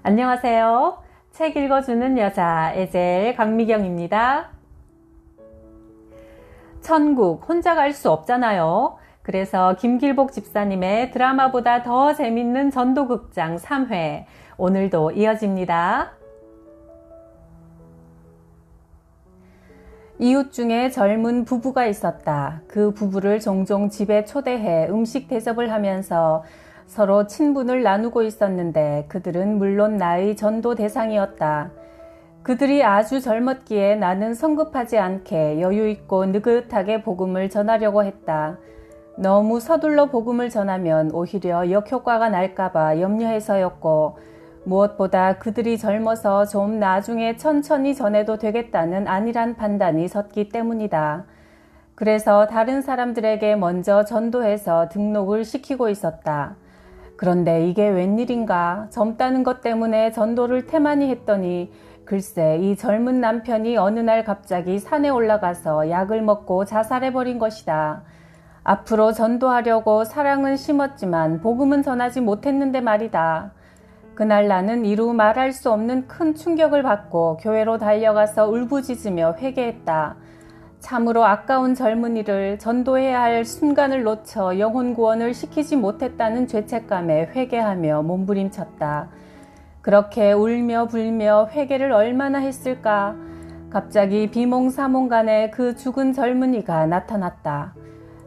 안녕하세요. 책 읽어주는 여자 에젤 강미경입니다. 천국 혼자 갈 수 없잖아요. 그래서 김길복 집사님의 드라마보다 더 재밌는 전도극장 3회 오늘도 이어집니다. 이웃 중에 젊은 부부가 있었다. 그 부부를 종종 집에 초대해 음식 대접을 하면서 서로 친분을 나누고 있었는데 그들은 물론 나의 전도 대상이었다. 그들이 아주 젊었기에 나는 성급하지 않게 여유있고 느긋하게 복음을 전하려고 했다. 너무 서둘러 복음을 전하면 오히려 역효과가 날까봐 염려해서였고, 무엇보다 그들이 젊어서 좀 나중에 천천히 전해도 되겠다는 안일한 판단이 섰기 때문이다. 그래서 다른 사람들에게 먼저 전도해서 등록을 시키고 있었다. 그런데 이게 웬일인가? 젊다는 것 때문에 전도를 태만히 했더니 글쎄 이 젊은 남편이 어느 날 갑자기 산에 올라가서 약을 먹고 자살해버린 것이다. 앞으로 전도하려고 사랑은 심었지만 복음은 전하지 못했는데 말이다. 그날 나는 이루 말할 수 없는 큰 충격을 받고 교회로 달려가서 울부짖으며 회개했다. 참으로 아까운 젊은이를 전도해야 할 순간을 놓쳐 영혼 구원을 시키지 못했다는 죄책감에 회개하며 몸부림쳤다. 그렇게 울며 불며 회개를 얼마나 했을까? 갑자기 비몽사몽간에 그 죽은 젊은이가 나타났다.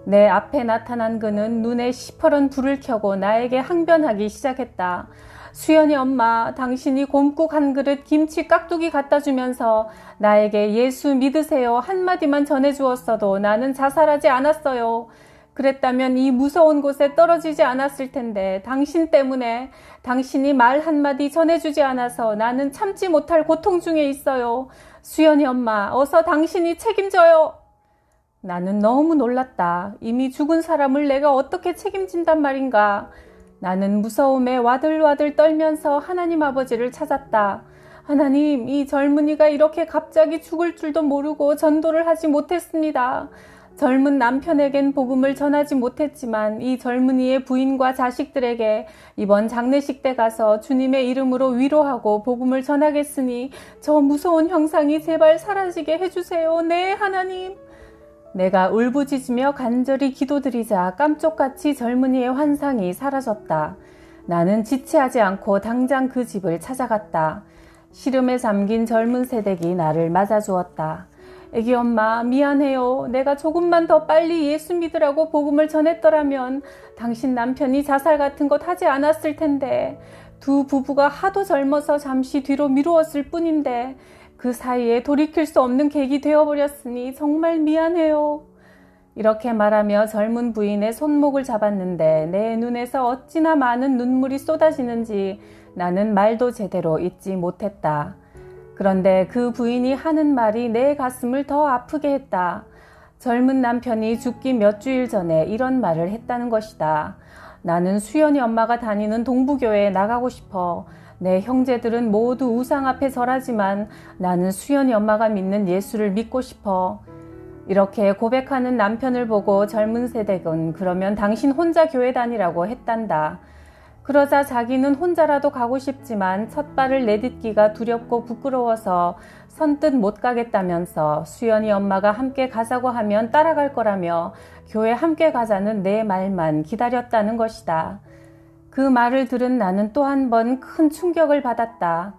내 앞에 나타난 그는 눈에 시퍼런 불을 켜고 나에게 항변하기 시작했다. 수연이 엄마, 당신이 곰국 한 그릇 김치 깍두기 갖다 주면서 나에게 예수 믿으세요 한마디만 전해주었어도 나는 자살하지 않았어요. 그랬다면 이 무서운 곳에 떨어지지 않았을 텐데 당신 때문에 당신이 말 한마디 전해주지 않아서 나는 참지 못할 고통 중에 있어요. 수연이 엄마, 어서 당신이 책임져요. 나는 너무 놀랐다. 이미 죽은 사람을 내가 어떻게 책임진단 말인가. 나는 무서움에 와들와들 떨면서 하나님 아버지를 찾았다. 하나님, 이 젊은이가 이렇게 갑자기 죽을 줄도 모르고 전도를 하지 못했습니다. 젊은 남편에겐 복음을 전하지 못했지만 이 젊은이의 부인과 자식들에게 이번 장례식 때 가서 주님의 이름으로 위로하고 복음을 전하겠으니 저 무서운 형상이 제발 사라지게 해주세요. 네, 하나님. 내가 울부짖으며 간절히 기도드리자 깜쪽같이 젊은이의 환상이 사라졌다. 나는 지체하지 않고 당장 그 집을 찾아갔다. 시름에 잠긴 젊은 새댁이 나를 맞아주었다. 애기 엄마, 미안해요. 내가 조금만 더 빨리 예수 믿으라고 복음을 전했더라면 당신 남편이 자살 같은 것 하지 않았을 텐데, 두 부부가 하도 젊어서 잠시 뒤로 미루었을 뿐인데 그 사이에 돌이킬 수 없는 계기 되어버렸으니 정말 미안해요. 이렇게 말하며 젊은 부인의 손목을 잡았는데 내 눈에서 어찌나 많은 눈물이 쏟아지는지 나는 말도 제대로 잊지 못했다. 그런데 그 부인이 하는 말이 내 가슴을 더 아프게 했다. 젊은 남편이 죽기 몇 주일 전에 이런 말을 했다는 것이다. 나는 수연이 엄마가 다니는 동부교회에 나가고 싶어. 내 형제들은 모두 우상 앞에 절하지만 나는 수연이 엄마가 믿는 예수를 믿고 싶어. 이렇게 고백하는 남편을 보고 젊은 세댁은 그러면 당신 혼자 교회 다니라고 했단다. 그러자 자기는 혼자라도 가고 싶지만 첫 발을 내딛기가 두렵고 부끄러워서 선뜻 못 가겠다면서 수연이 엄마가 함께 가자고 하면 따라갈 거라며 교회 함께 가자는 내 말만 기다렸다는 것이다. 그 말을 들은 나는 또 한 번 큰 충격을 받았다.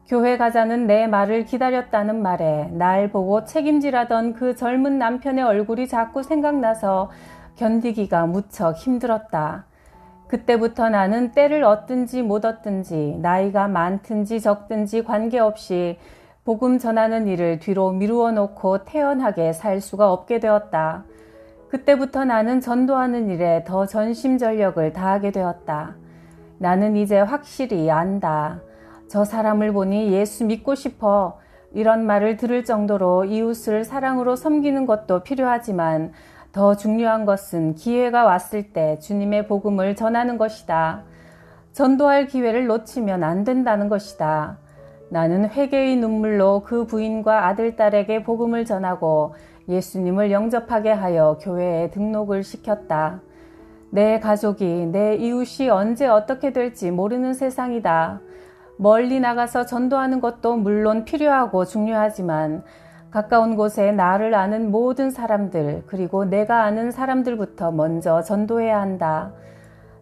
교회 가자는 내 말을 기다렸다는 말에 날 보고 책임지라던 그 젊은 남편의 얼굴이 자꾸 생각나서 견디기가 무척 힘들었다. 그때부터 나는 때를 얻든지 못 얻든지 나이가 많든지 적든지 관계없이 복음 전하는 일을 뒤로 미루어 놓고 태연하게 살 수가 없게 되었다. 그때부터 나는 전도하는 일에 더 전심전력을 다하게 되었다. 나는 이제 확실히 안다. 저 사람을 보니 예수 믿고 싶어. 이런 말을 들을 정도로 이웃을 사랑으로 섬기는 것도 필요하지만 더 중요한 것은 기회가 왔을 때 주님의 복음을 전하는 것이다. 전도할 기회를 놓치면 안 된다는 것이다. 나는 회개의 눈물로 그 부인과 아들, 딸에게 복음을 전하고 예수님을 영접하게 하여 교회에 등록을 시켰다. 내 가족이, 내 이웃이 언제 어떻게 될지 모르는 세상이다. 멀리 나가서 전도하는 것도 물론 필요하고 중요하지만 가까운 곳에 나를 아는 모든 사람들, 그리고 내가 아는 사람들부터 먼저 전도해야 한다.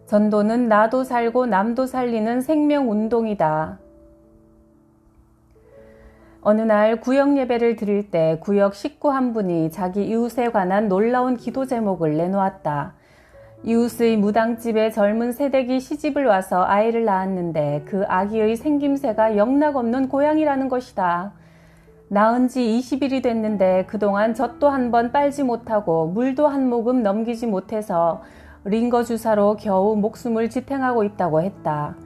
전도는 나도 살고 남도 살리는 생명운동이다. 어느 날 구역 예배를 드릴 때 구역 식구 한 분이 자기 이웃에 관한 놀라운 기도 제목을 내놓았다. 이웃의 무당집에 젊은 새댁이 시집을 와서 아이를 낳았는데 그 아기의 생김새가 영락없는 고양이라는 것이다. 낳은 지 20일이 됐는데 그동안 젖도 한 번 빨지 못하고 물도 한 모금 넘기지 못해서 링거 주사로 겨우 목숨을 지탱하고 있다고 했다.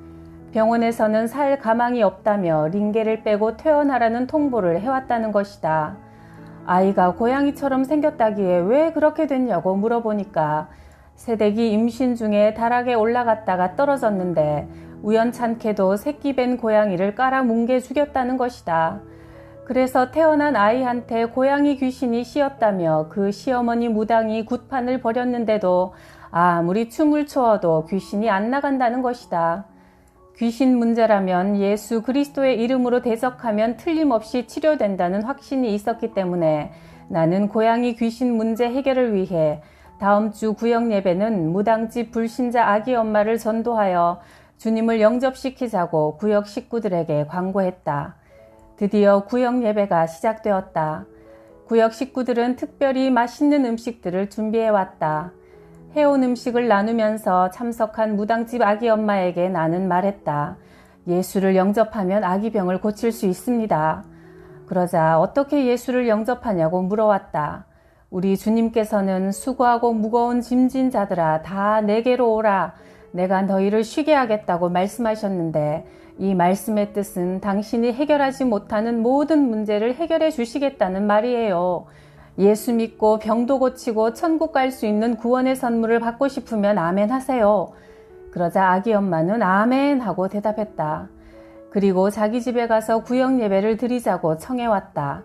병원에서는 살 가망이 없다며 링게를 빼고 퇴원하라는 통보를 해왔다는 것이다. 아이가 고양이처럼 생겼다기에 왜 그렇게 됐냐고 물어보니까 새댁이 임신 중에 다락에 올라갔다가 떨어졌는데 우연찮게도 새끼 벤 고양이를 깔아뭉개 죽였다는 것이다. 그래서 태어난 아이한테 고양이 귀신이 씌었다며 그 시어머니 무당이 굿판을 벌였는데도 아무리 춤을 추어도 귀신이 안 나간다는 것이다. 귀신 문제라면 예수 그리스도의 이름으로 대적하면 틀림없이 치료된다는 확신이 있었기 때문에 나는 고양이 귀신 문제 해결을 위해 다음 주 구역 예배는 무당집 불신자 아기 엄마를 전도하여 주님을 영접시키자고 구역 식구들에게 광고했다. 드디어 구역 예배가 시작되었다. 구역 식구들은 특별히 맛있는 음식들을 준비해왔다. 해온 음식을 나누면서 참석한 무당집 아기 엄마에게 나는 말했다. 예수를 영접하면 아기 병을 고칠 수 있습니다. 그러자 어떻게 예수를 영접하냐고 물어왔다. 우리 주님께서는 수고하고 무거운 짐진 자들아 다 내게로 오라. 내가 너희를 쉬게 하겠다고 말씀하셨는데 이 말씀의 뜻은 당신이 해결하지 못하는 모든 문제를 해결해 주시겠다는 말이에요. 예수 믿고 병도 고치고 천국 갈 수 있는 구원의 선물을 받고 싶으면 아멘 하세요. 그러자 아기 엄마는 아멘 하고 대답했다. 그리고 자기 집에 가서 구역 예배를 드리자고 청해왔다.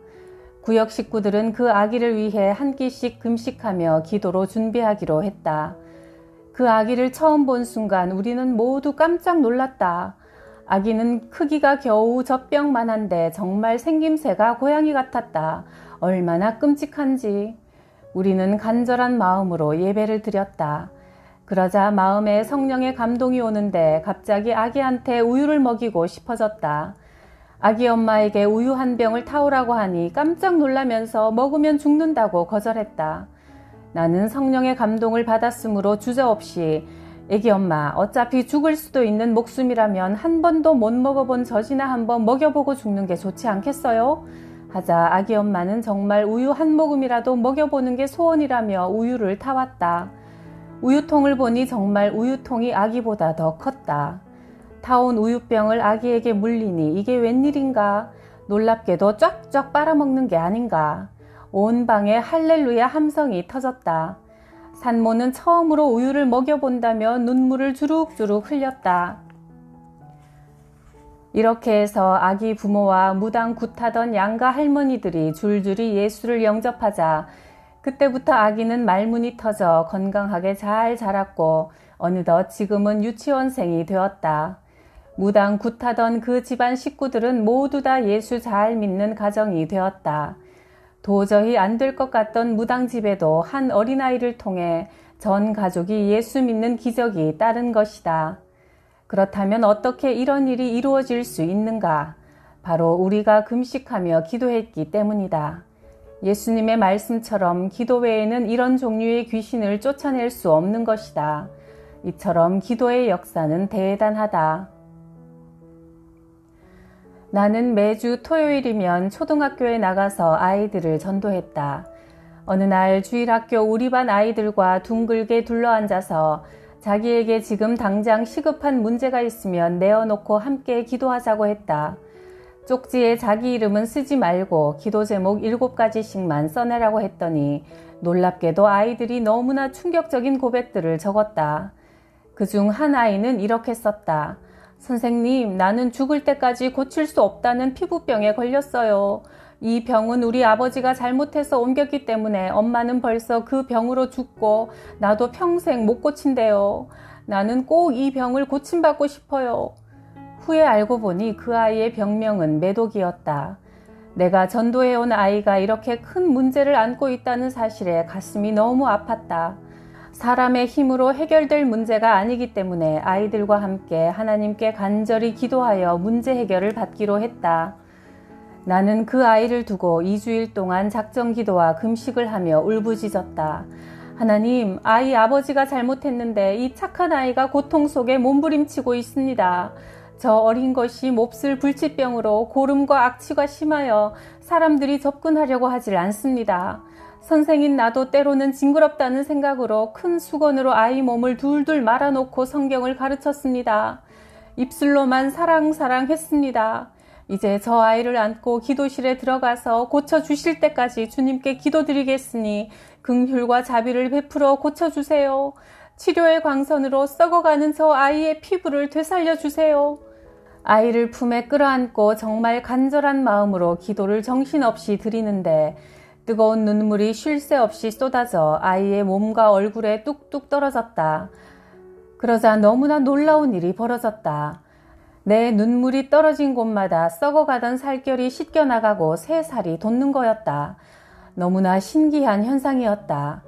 구역 식구들은 그 아기를 위해 한 끼씩 금식하며 기도로 준비하기로 했다. 그 아기를 처음 본 순간 우리는 모두 깜짝 놀랐다. 아기는 크기가 겨우 젖병만한데 정말 생김새가 고양이 같았다. 얼마나 끔찍한지. 우리는 간절한 마음으로 예배를 드렸다. 그러자 마음에 성령의 감동이 오는데 갑자기 아기한테 우유를 먹이고 싶어졌다. 아기 엄마에게 우유 한 병을 타오라고 하니 깜짝 놀라면서 먹으면 죽는다고 거절했다. 나는 성령의 감동을 받았으므로 주저없이 애기 엄마 어차피 죽을 수도 있는 목숨이라면 한 번도 못 먹어본 젖이나 한번 먹여보고 죽는 게 좋지 않겠어요? 하자 아기 엄마는 정말 우유 한 모금이라도 먹여보는 게 소원이라며 우유를 타왔다. 우유통을 보니 정말 우유통이 아기보다 더 컸다. 타온 우유병을 아기에게 물리니 이게 웬일인가? 놀랍게도 쫙쫙 빨아먹는 게 아닌가? 온 방에 할렐루야 함성이 터졌다. 산모는 처음으로 우유를 먹여본다며 눈물을 주룩주룩 흘렸다. 이렇게 해서 아기 부모와 무당 굿하던 양가 할머니들이 줄줄이 예수를 영접하자 그때부터 아기는 말문이 터져 건강하게 잘 자랐고 어느덧 지금은 유치원생이 되었다. 무당 굿하던 그 집안 식구들은 모두 다 예수 잘 믿는 가정이 되었다. 도저히 안 될 것 같던 무당 집에도 한 어린아이를 통해 전 가족이 예수 믿는 기적이 따른 것이다. 그렇다면 어떻게 이런 일이 이루어질 수 있는가? 바로 우리가 금식하며 기도했기 때문이다. 예수님의 말씀처럼 기도 외에는 이런 종류의 귀신을 쫓아낼 수 없는 것이다. 이처럼 기도의 역사는 대단하다. 나는 매주 토요일이면 초등학교에 나가서 아이들을 전도했다. 어느 날 주일학교 우리 반 아이들과 둥글게 둘러앉아서 자기에게 지금 당장 시급한 문제가 있으면 내어놓고 함께 기도하자고 했다. 쪽지에 자기 이름은 쓰지 말고 기도 제목 7가지씩만 써내라고 했더니 놀랍게도 아이들이 너무나 충격적인 고백들을 적었다. 그중 한 아이는 이렇게 썼다. 선생님, 나는 죽을 때까지 고칠 수 없다는 피부병에 걸렸어요. 이 병은 우리 아버지가 잘못해서 옮겼기 때문에 엄마는 벌써 그 병으로 죽고 나도 평생 못 고친대요. 나는 꼭 이 병을 고침받고 싶어요. 후에 알고 보니 그 아이의 병명은 매독이었다. 내가 전도해온 아이가 이렇게 큰 문제를 안고 있다는 사실에 가슴이 너무 아팠다. 사람의 힘으로 해결될 문제가 아니기 때문에 아이들과 함께 하나님께 간절히 기도하여 문제 해결을 받기로 했다. 나는 그 아이를 두고 2주일 동안 작정 기도와 금식을 하며 울부짖었다. 하나님, 아이 아버지가 잘못했는데 이 착한 아이가 고통 속에 몸부림치고 있습니다. 저 어린 것이 몹쓸 불치병으로 고름과 악취가 심하여 사람들이 접근하려고 하질 않습니다. 선생인 나도 때로는 징그럽다는 생각으로 큰 수건으로 아이 몸을 둘둘 말아놓고 성경을 가르쳤습니다. 입술로만 사랑 했습니다. 이제 저 아이를 안고 기도실에 들어가서 고쳐주실 때까지 주님께 기도드리겠으니 긍휼과 자비를 베풀어 고쳐주세요. 치료의 광선으로 썩어가는 저 아이의 피부를 되살려주세요. 아이를 품에 끌어안고 정말 간절한 마음으로 기도를 정신없이 드리는데 뜨거운 눈물이 쉴 새 없이 쏟아져 아이의 몸과 얼굴에 뚝뚝 떨어졌다. 그러자 너무나 놀라운 일이 벌어졌다. 내 눈물이 떨어진 곳마다 썩어가던 살결이 씻겨나가고 새 살이 돋는 거였다. 너무나 신기한 현상이었다.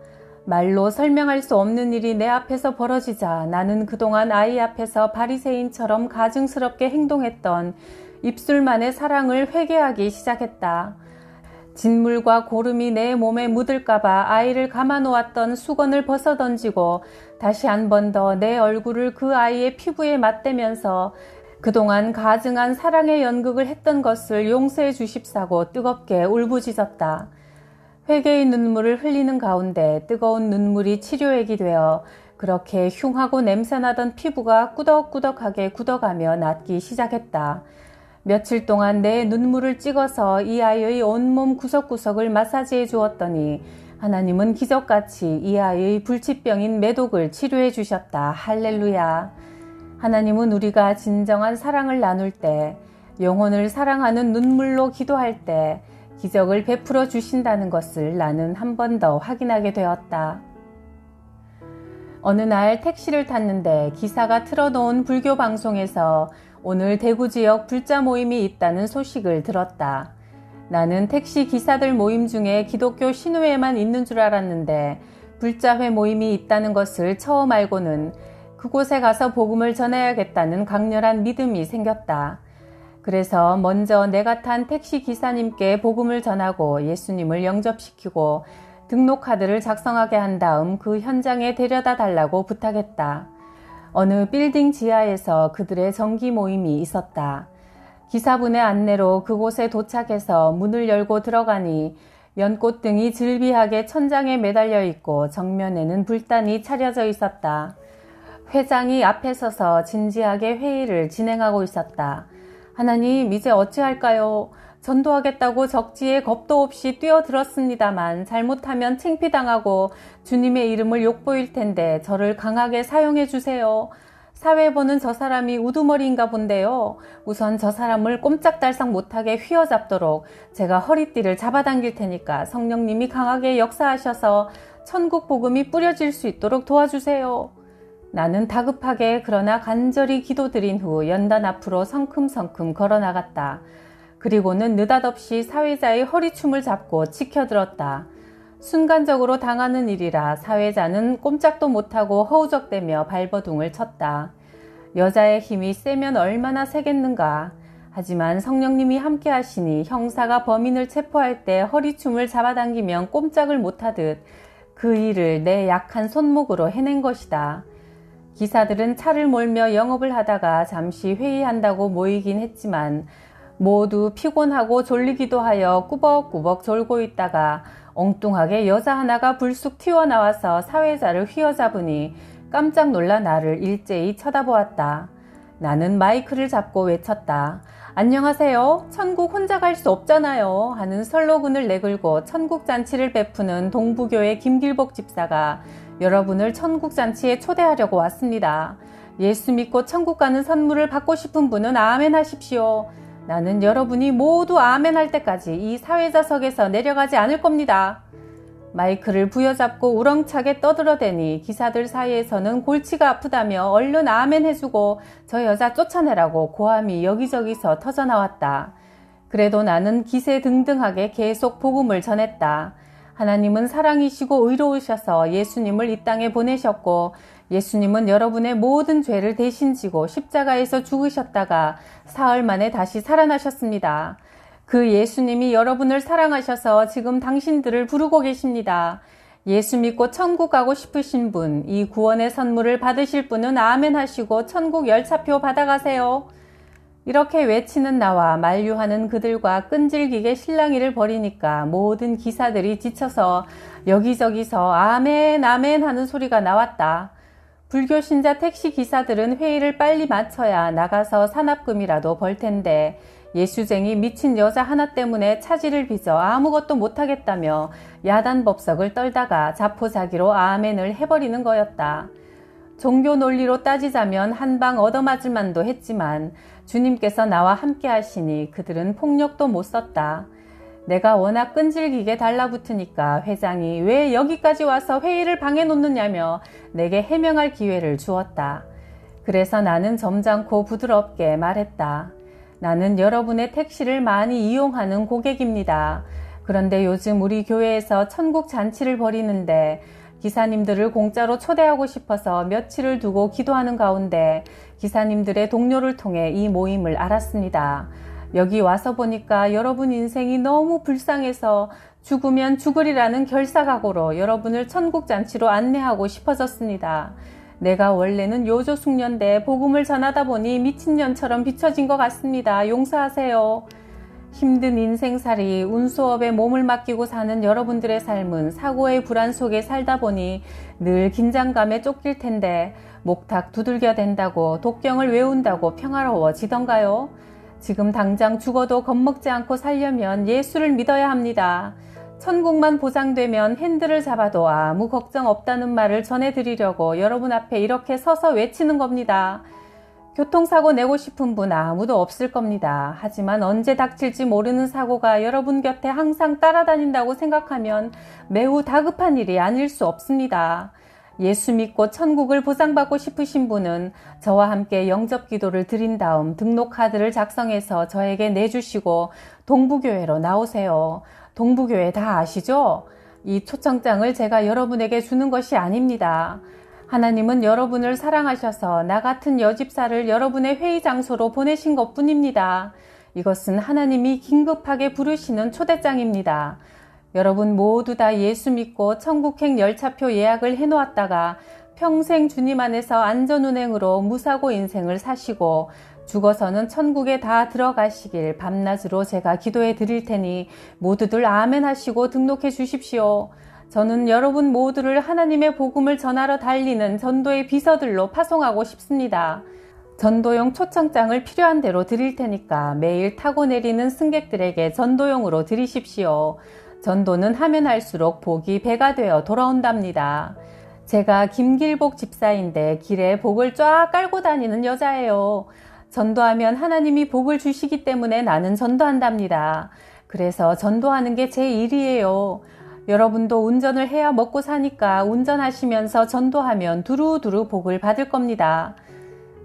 말로 설명할 수 없는 일이 내 앞에서 벌어지자 나는 그동안 아이 앞에서 바리새인처럼 가증스럽게 행동했던 입술만의 사랑을 회개하기 시작했다. 진물과 고름이 내 몸에 묻을까봐 아이를 감아놓았던 수건을 벗어던지고 다시 한 번 더 내 얼굴을 그 아이의 피부에 맞대면서 그동안 가증한 사랑의 연극을 했던 것을 용서해 주십사고 뜨겁게 울부짖었다. 회개의 눈물을 흘리는 가운데 뜨거운 눈물이 치료액이 되어 그렇게 흉하고 냄새나던 피부가 꾸덕꾸덕하게 굳어가며 낫기 시작했다. 며칠 동안 내 눈물을 찍어서 이 아이의 온몸 구석구석을 마사지해 주었더니 하나님은 기적같이 이 아이의 불치병인 매독을 치료해 주셨다. 할렐루야. 하나님은 우리가 진정한 사랑을 나눌 때, 영혼을 사랑하는 눈물로 기도할 때 기적을 베풀어 주신다는 것을 나는 한 번 더 확인하게 되었다. 어느 날 택시를 탔는데 기사가 틀어놓은 불교 방송에서 오늘 대구 지역 불자 모임이 있다는 소식을 들었다. 나는 택시 기사들 모임 중에 기독교 신우회만 있는 줄 알았는데 불자회 모임이 있다는 것을 처음 알고는 그곳에 가서 복음을 전해야겠다는 강렬한 믿음이 생겼다. 그래서 먼저 내가 탄 택시 기사님께 복음을 전하고 예수님을 영접시키고 등록카드를 작성하게 한 다음 그 현장에 데려다 달라고 부탁했다. 어느 빌딩 지하에서 그들의 정기 모임이 있었다. 기사분의 안내로 그곳에 도착해서 문을 열고 들어가니 연꽃등이 즐비하게 천장에 매달려 있고 정면에는 불단이 차려져 있었다. 회장이 앞에 서서 진지하게 회의를 진행하고 있었다. 하나님, 이제 어찌할까요? 전도하겠다고 적지에 겁도 없이 뛰어들었습니다만 잘못하면 창피당하고 주님의 이름을 욕보일 텐데 저를 강하게 사용해 주세요. 사회 보는 저 사람이 우두머리인가 본데요. 우선 저 사람을 꼼짝달싹 못하게 휘어잡도록 제가 허리띠를 잡아당길 테니까 성령님이 강하게 역사하셔서 천국 복음이 뿌려질 수 있도록 도와주세요. 나는 다급하게 그러나 간절히 기도드린 후 연단 앞으로 성큼성큼 걸어나갔다. 그리고는 느닷없이 사회자의 허리춤을 잡고 치켜들었다. 순간적으로 당하는 일이라 사회자는 꼼짝도 못하고 허우적대며 발버둥을 쳤다. 여자의 힘이 세면 얼마나 세겠는가. 하지만 성령님이 함께 하시니 형사가 범인을 체포할 때 허리춤을 잡아당기면 꼼짝을 못하듯 그 일을 내 약한 손목으로 해낸 것이다. 기사들은 차를 몰며 영업을 하다가 잠시 회의한다고 모이긴 했지만 모두 피곤하고 졸리기도 하여 꾸벅꾸벅 졸고 있다가 엉뚱하게 여자 하나가 불쑥 튀어나와서 사회자를 휘어잡으니 깜짝 놀라 나를 일제히 쳐다보았다. 나는 마이크를 잡고 외쳤다. 안녕하세요. 천국 혼자 갈 수 없잖아요. 하는 설로군을 내걸고 천국잔치를 베푸는 동부교회 김길복 집사가 여러분을 천국잔치에 초대하려고 왔습니다. 예수 믿고 천국 가는 선물을 받고 싶은 분은 아멘 하십시오. 나는 여러분이 모두 아멘 할 때까지 이 사회자석에서 내려가지 않을 겁니다. 마이크를 부여잡고 우렁차게 떠들어대니 기사들 사이에서는 골치가 아프다며 얼른 아멘 해주고 저 여자 쫓아내라고 고함이 여기저기서 터져나왔다. 그래도 나는 기세등등하게 계속 복음을 전했다. 하나님은 사랑이시고 의로우셔서 예수님을 이 땅에 보내셨고 예수님은 여러분의 모든 죄를 대신 지고 십자가에서 죽으셨다가 사흘 만에 다시 살아나셨습니다. 그 예수님이 여러분을 사랑하셔서 지금 당신들을 부르고 계십니다. 예수 믿고 천국 가고 싶으신 분, 이 구원의 선물을 받으실 분은 아멘 하시고 천국 열차표 받아가세요. 이렇게 외치는 나와 만류하는 그들과 끈질기게 실랑이를 벌이니까 모든 기사들이 지쳐서 여기저기서 아멘 아멘 하는 소리가 나왔다. 불교 신자 택시 기사들은 회의를 빨리 마쳐야 나가서 산업금이라도 벌 텐데 예수쟁이 미친 여자 하나 때문에 차질을 빚어 아무것도 못하겠다며 야단법석을 떨다가 자포자기로 아멘을 해버리는 거였다. 종교 논리로 따지자면 한 방 얻어맞을 만도 했지만 주님께서 나와 함께 하시니 그들은 폭력도 못 썼다. 내가 워낙 끈질기게 달라붙으니까 회장이 왜 여기까지 와서 회의를 방해놓느냐며 내게 해명할 기회를 주었다. 그래서 나는 점잖고 부드럽게 말했다. 나는 여러분의 택시를 많이 이용하는 고객입니다. 그런데 요즘 우리 교회에서 천국 잔치를 벌이는데 기사님들을 공짜로 초대하고 싶어서 며칠을 두고 기도하는 가운데 기사님들의 동료를 통해 이 모임을 알았습니다. 여기 와서 보니까 여러분 인생이 너무 불쌍해서 죽으면 죽으리라는 결사각오로 여러분을 천국 잔치로 안내하고 싶어졌습니다. 내가 원래는 요조숙녀인데 복음을 전하다 보니 미친년처럼 비춰진 것 같습니다. 용서하세요. 힘든 인생살이 운수업에 몸을 맡기고 사는 여러분들의 삶은 사고의 불안 속에 살다 보니 늘 긴장감에 쫓길 텐데 목탁 두들겨 댄다고 독경을 외운다고 평화로워지던가요? 지금 당장 죽어도 겁먹지 않고 살려면 예수를 믿어야 합니다. 천국만 보장되면 핸들을 잡아도 아무 걱정 없다는 말을 전해드리려고 여러분 앞에 이렇게 서서 외치는 겁니다. 교통사고 내고 싶은 분 아무도 없을 겁니다. 하지만 언제 닥칠지 모르는 사고가 여러분 곁에 항상 따라다닌다고 생각하면 매우 다급한 일이 아닐 수 없습니다. 예수 믿고 천국을 보장받고 싶으신 분은 저와 함께 영접기도를 드린 다음 등록카드를 작성해서 저에게 내주시고 동부교회로 나오세요. 동부교회 다 아시죠? 이 초청장을 제가 여러분에게 주는 것이 아닙니다. 하나님은 여러분을 사랑하셔서 나 같은 여집사를 여러분의 회의 장소로 보내신 것뿐입니다. 이것은 하나님이 긴급하게 부르시는 초대장입니다. 여러분 모두 다 예수 믿고 천국행 열차표 예약을 해놓았다가 평생 주님 안에서 안전운행으로 무사고 인생을 사시고 죽어서는 천국에 다 들어가시길 밤낮으로 제가 기도해 드릴 테니 모두들 아멘 하시고 등록해 주십시오. 저는 여러분 모두를 하나님의 복음을 전하러 달리는 전도의 비서들로 파송하고 싶습니다. 전도용 초청장을 필요한 대로 드릴 테니까 매일 타고 내리는 승객들에게 전도용으로 드리십시오. 전도는 하면 할수록 복이 배가 되어 돌아온답니다. 제가 김길복 집사인데 길에 복을 쫙 깔고 다니는 여자예요. 전도하면 하나님이 복을 주시기 때문에 나는 전도한답니다. 그래서 전도하는 게 제 일이에요. 여러분도 운전을 해야 먹고 사니까 운전하시면서 전도하면 두루두루 복을 받을 겁니다.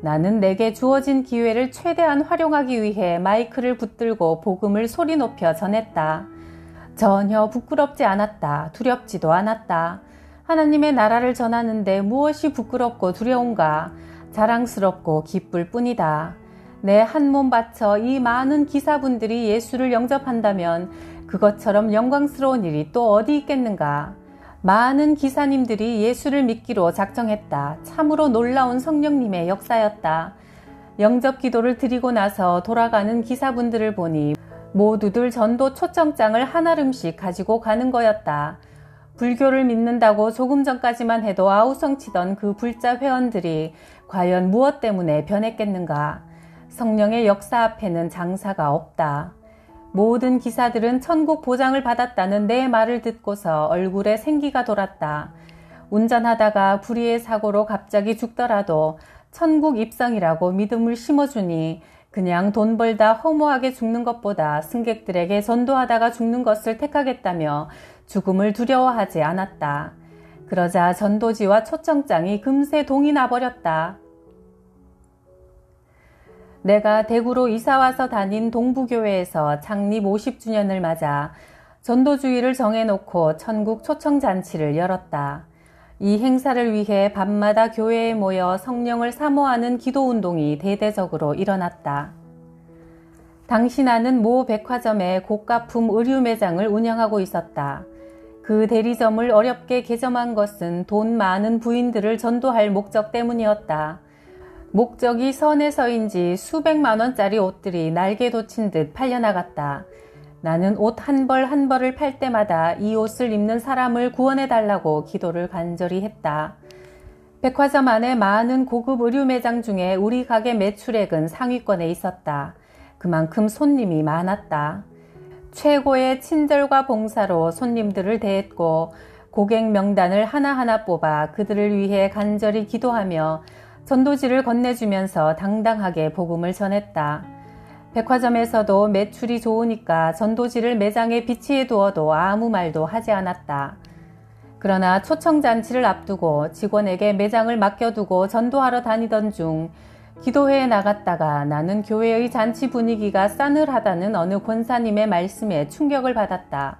나는 내게 주어진 기회를 최대한 활용하기 위해 마이크를 붙들고 복음을 소리 높여 전했다. 전혀 부끄럽지 않았다. 두렵지도 않았다. 하나님의 나라를 전하는데 무엇이 부끄럽고 두려운가? 자랑스럽고 기쁠 뿐이다. 내 한 몸 바쳐 이 많은 기사분들이 예수를 영접한다면 그것처럼 영광스러운 일이 또 어디 있겠는가? 많은 기사님들이 예수를 믿기로 작정했다. 참으로 놀라운 성령님의 역사였다. 영접 기도를 드리고 나서 돌아가는 기사분들을 보니 모두들 전도 초청장을 한 알음씩 가지고 가는 거였다. 불교를 믿는다고 조금 전까지만 해도 아우성치던 그 불자 회원들이 과연 무엇 때문에 변했겠는가? 성령의 역사 앞에는 장사가 없다. 모든 기사들은 천국 보장을 받았다는 내 말을 듣고서 얼굴에 생기가 돌았다. 운전하다가 불의의 사고로 갑자기 죽더라도 천국 입성이라고 믿음을 심어주니 그냥 돈 벌다 허무하게 죽는 것보다 승객들에게 전도하다가 죽는 것을 택하겠다며 죽음을 두려워하지 않았다. 그러자 전도지와 초청장이 금세 동이 나버렸다. 내가 대구로 이사와서 다닌 동부교회에서 창립 50주년을 맞아 전도주의를 정해놓고 천국 초청잔치를 열었다. 이 행사를 위해 밤마다 교회에 모여 성령을 사모하는 기도운동이 대대적으로 일어났다. 당시 나는 모 백화점에 고가품 의류 매장을 운영하고 있었다. 그 대리점을 어렵게 개점한 것은 돈 많은 부인들을 전도할 목적 때문이었다. 목적이 선해서인지 수백만 원짜리 옷들이 날개 돋친 듯 팔려나갔다. 나는 옷 한 벌 한 벌을 팔 때마다 이 옷을 입는 사람을 구원해달라고 기도를 간절히 했다. 백화점 안에 많은 고급 의류 매장 중에 우리 가게 매출액은 상위권에 있었다. 그만큼 손님이 많았다. 최고의 친절과 봉사로 손님들을 대했고 고객 명단을 하나하나 뽑아 그들을 위해 간절히 기도하며 전도지를 건네주면서 당당하게 복음을 전했다. 백화점에서도 매출이 좋으니까 전도지를 매장에 비치해 두어도 아무 말도 하지 않았다. 그러나 초청잔치를 앞두고 직원에게 매장을 맡겨두고 전도하러 다니던 중 기도회에 나갔다가 나는 교회의 잔치 분위기가 싸늘하다는 어느 권사님의 말씀에 충격을 받았다.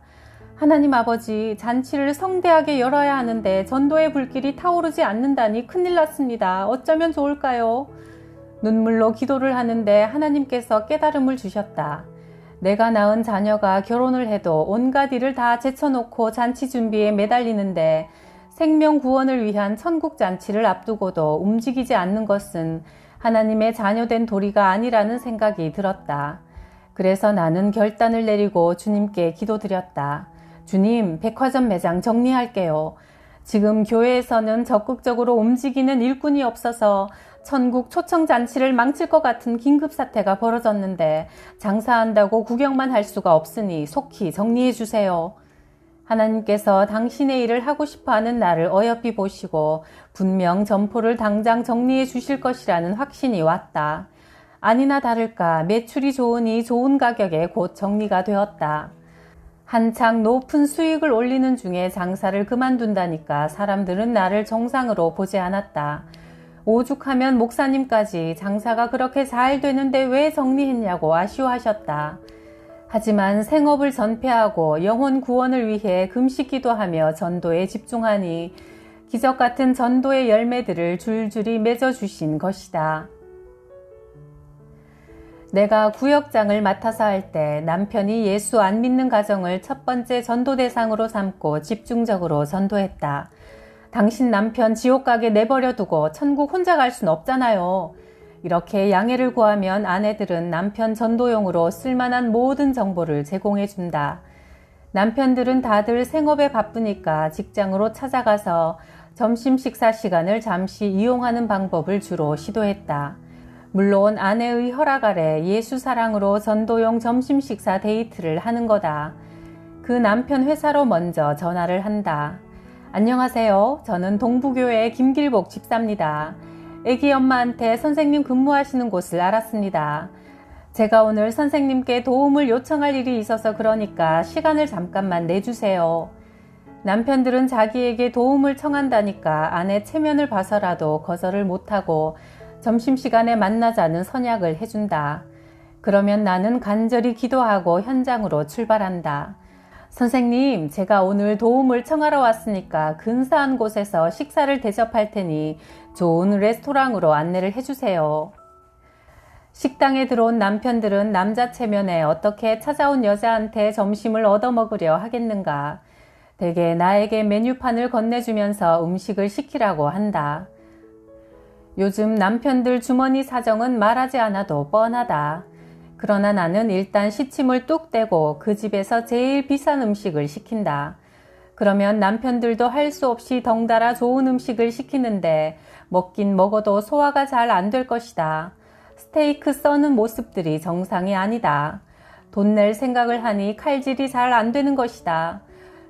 하나님 아버지, 잔치를 성대하게 열어야 하는데 전도의 불길이 타오르지 않는다니 큰일 났습니다. 어쩌면 좋을까요? 눈물로 기도를 하는데 하나님께서 깨달음을 주셨다. 내가 낳은 자녀가 결혼을 해도 온갖 일을 다 제쳐놓고 잔치 준비에 매달리는데 생명 구원을 위한 천국 잔치를 앞두고도 움직이지 않는 것은 하나님의 자녀된 도리가 아니라는 생각이 들었다. 그래서 나는 결단을 내리고 주님께 기도드렸다. 주님, 백화점 매장 정리할게요. 지금 교회에서는 적극적으로 움직이는 일꾼이 없어서 천국 초청잔치를 망칠 것 같은 긴급사태가 벌어졌는데 장사한다고 구경만 할 수가 없으니 속히 정리해 주세요. 하나님께서 당신의 일을 하고 싶어하는 나를 어여삐 보시고 분명 점포를 당장 정리해 주실 것이라는 확신이 왔다. 아니나 다를까 매출이 좋으니 좋은 가격에 곧 정리가 되었다. 한창 높은 수익을 올리는 중에 장사를 그만둔다니까 사람들은 나를 정상으로 보지 않았다. 오죽하면 목사님까지 장사가 그렇게 잘 되는데 왜 정리했냐고 아쉬워하셨다. 하지만 생업을 전폐하고 영혼 구원을 위해 금식 기도하며 전도에 집중하니 기적 같은 전도의 열매들을 줄줄이 맺어주신 것이다. 내가 구역장을 맡아서 할 때 남편이 예수 안 믿는 가정을 첫 번째 전도 대상으로 삼고 집중적으로 전도했다. 당신 남편 지옥 가게 내버려 두고 천국 혼자 갈 순 없잖아요. 이렇게 양해를 구하면 아내들은 남편 전도용으로 쓸만한 모든 정보를 제공해 준다. 남편들은 다들 생업에 바쁘니까 직장으로 찾아가서 점심 식사 시간을 잠시 이용하는 방법을 주로 시도했다. 물론 아내의 허락 아래 예수 사랑으로 전도용 점심 식사 데이트를 하는 거다. 그 남편 회사로 먼저 전화를 한다. 안녕하세요. 저는 동부교회 김길복 집사입니다. 애기 엄마한테 선생님 근무하시는 곳을 알았습니다. 제가 오늘 선생님께 도움을 요청할 일이 있어서 그러니까 시간을 잠깐만 내주세요. 남편들은 자기에게 도움을 청한다니까 아내 체면을 봐서라도 거절을 못하고 점심시간에 만나자는 선약을 해준다. 그러면 나는 간절히 기도하고 현장으로 출발한다. 선생님, 제가 오늘 도움을 청하러 왔으니까 근사한 곳에서 식사를 대접할 테니 좋은 레스토랑으로 안내를 해주세요. 식당에 들어온 남편들은 남자 체면에 어떻게 찾아온 여자한테 점심을 얻어먹으려 하겠는가. 대개 나에게 메뉴판을 건네주면서 음식을 시키라고 한다. 요즘 남편들 주머니 사정은 말하지 않아도 뻔하다. 그러나 나는 일단 시침을 뚝 떼고 그 집에서 제일 비싼 음식을 시킨다. 그러면 남편들도 할 수 없이 덩달아 좋은 음식을 시키는데 먹긴 먹어도 소화가 잘 안 될 것이다. 스테이크 써는 모습들이 정상이 아니다. 돈 낼 생각을 하니 칼질이 잘 안 되는 것이다.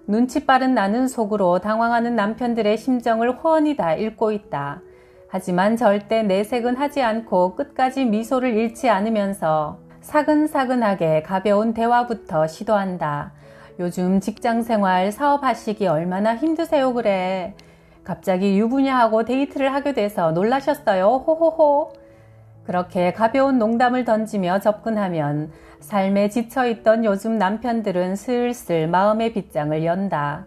눈치 빠른 나는 속으로 당황하는 남편들의 심정을 훤히 다 읽고 있다. 하지만 절대 내색은 하지 않고 끝까지 미소를 잃지 않으면서 사근사근하게 가벼운 대화부터 시도한다. 요즘 직장생활 사업하시기 얼마나 힘드세요 그래. 갑자기 유부녀하고 데이트를 하게 돼서 놀라셨어요. 호호호. 그렇게 가벼운 농담을 던지며 접근하면 삶에 지쳐있던 요즘 남편들은 슬슬 마음의 빗장을 연다.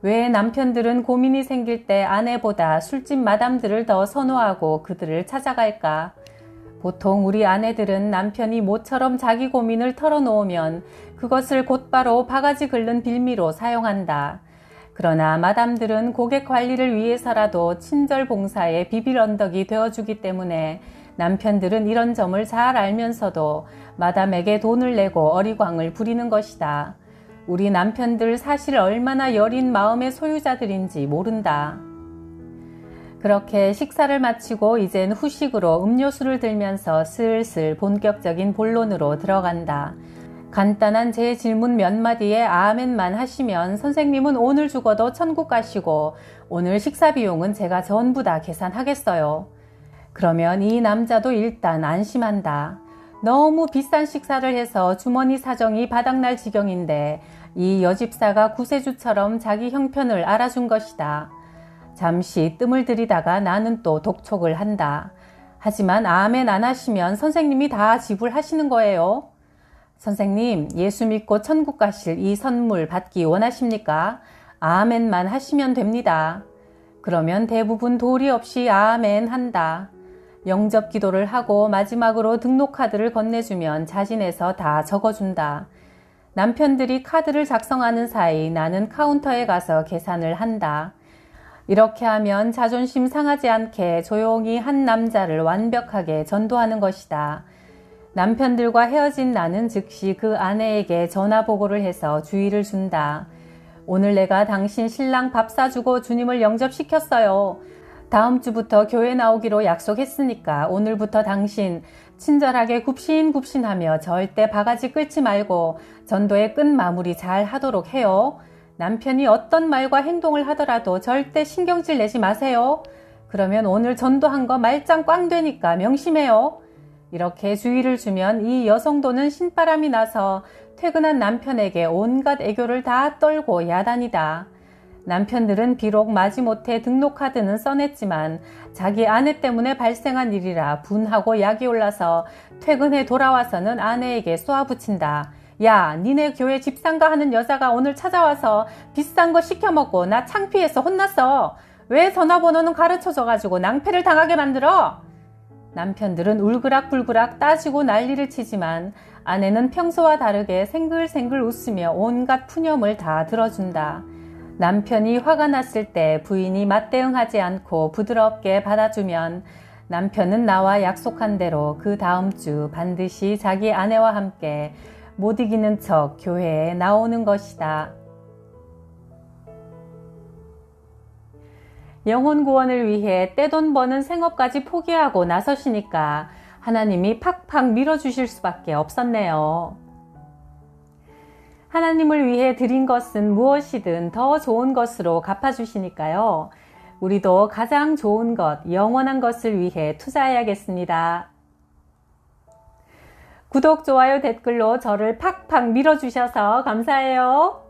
왜 남편들은 고민이 생길 때 아내보다 술집 마담들을 더 선호하고 그들을 찾아갈까? 보통 우리 아내들은 남편이 모처럼 자기 고민을 털어놓으면 그것을 곧바로 바가지 긁는 빌미로 사용한다. 그러나 마담들은 고객 관리를 위해서라도 친절 봉사의 비빌 언덕이 되어주기 때문에 남편들은 이런 점을 잘 알면서도 마담에게 돈을 내고 어리광을 부리는 것이다. 우리 남편들 사실 얼마나 여린 마음의 소유자들인지 모른다. 그렇게 식사를 마치고 이젠 후식으로 음료수를 들면서 슬슬 본격적인 본론으로 들어간다. 간단한 제 질문 몇 마디에 아멘만 하시면 선생님은 오늘 죽어도 천국 가시고 오늘 식사 비용은 제가 전부 다 계산하겠어요. 그러면 이 남자도 일단 안심한다. 너무 비싼 식사를 해서 주머니 사정이 바닥날 지경인데 이 여집사가 구세주처럼 자기 형편을 알아준 것이다. 잠시 뜸을 들이다가 나는 또 독촉을 한다. 하지만 아멘 안 하시면 선생님이 다 지불하시는 거예요. 선생님, 예수 믿고 천국 가실 이 선물 받기 원하십니까? 아멘만 하시면 됩니다. 그러면 대부분 도리 없이 아멘 한다. 영접 기도를 하고 마지막으로 등록카드를 건네주면 자진해서 다 적어준다. 남편들이 카드를 작성하는 사이 나는 카운터에 가서 계산을 한다. 이렇게 하면 자존심 상하지 않게 조용히 한 남자를 완벽하게 전도하는 것이다. 남편들과 헤어진 나는 즉시 그 아내에게 전화 보고를 해서 주의를 준다. 오늘 내가 당신 신랑 밥 사주고 주님을 영접시켰어요. 다음 주부터 교회 나오기로 약속했으니까 오늘부터 당신 친절하게 굽신굽신하며 절대 바가지 끌지 말고 전도의 끝 마무리 잘 하도록 해요. 남편이 어떤 말과 행동을 하더라도 절대 신경질 내지 마세요. 그러면 오늘 전도한 거 말짱 꽝 되니까 명심해요. 이렇게 주의를 주면 이 여성도는 신바람이 나서 퇴근한 남편에게 온갖 애교를 다 떨고 야단이다. 남편들은 비록 마지못해 등록카드는 써냈지만 자기 아내 때문에 발생한 일이라 분하고 약이 올라서 퇴근해 돌아와서는 아내에게 쏘아붙인다. 야, 니네 교회 집상가 하는 여자가 오늘 찾아와서 비싼 거 시켜먹고 나 창피해서 혼났어. 왜 전화번호는 가르쳐줘가지고 낭패를 당하게 만들어? 남편들은 울그락불그락 따지고 난리를 치지만 아내는 평소와 다르게 생글생글 웃으며 온갖 푸념을 다 들어준다. 남편이 화가 났을 때 부인이 맞대응하지 않고 부드럽게 받아주면 남편은 나와 약속한 대로 그 다음 주 반드시 자기 아내와 함께 못 이기는 척 교회에 나오는 것이다. 영혼 구원을 위해 떼돈 버는 생업까지 포기하고 나서시니까 하나님이 팍팍 밀어주실 수밖에 없었네요. 하나님을 위해 드린 것은 무엇이든 더 좋은 것으로 갚아주시니까요. 우리도 가장 좋은 것, 영원한 것을 위해 투자해야겠습니다. 구독, 좋아요, 댓글로 저를 팍팍 밀어주셔서 감사해요.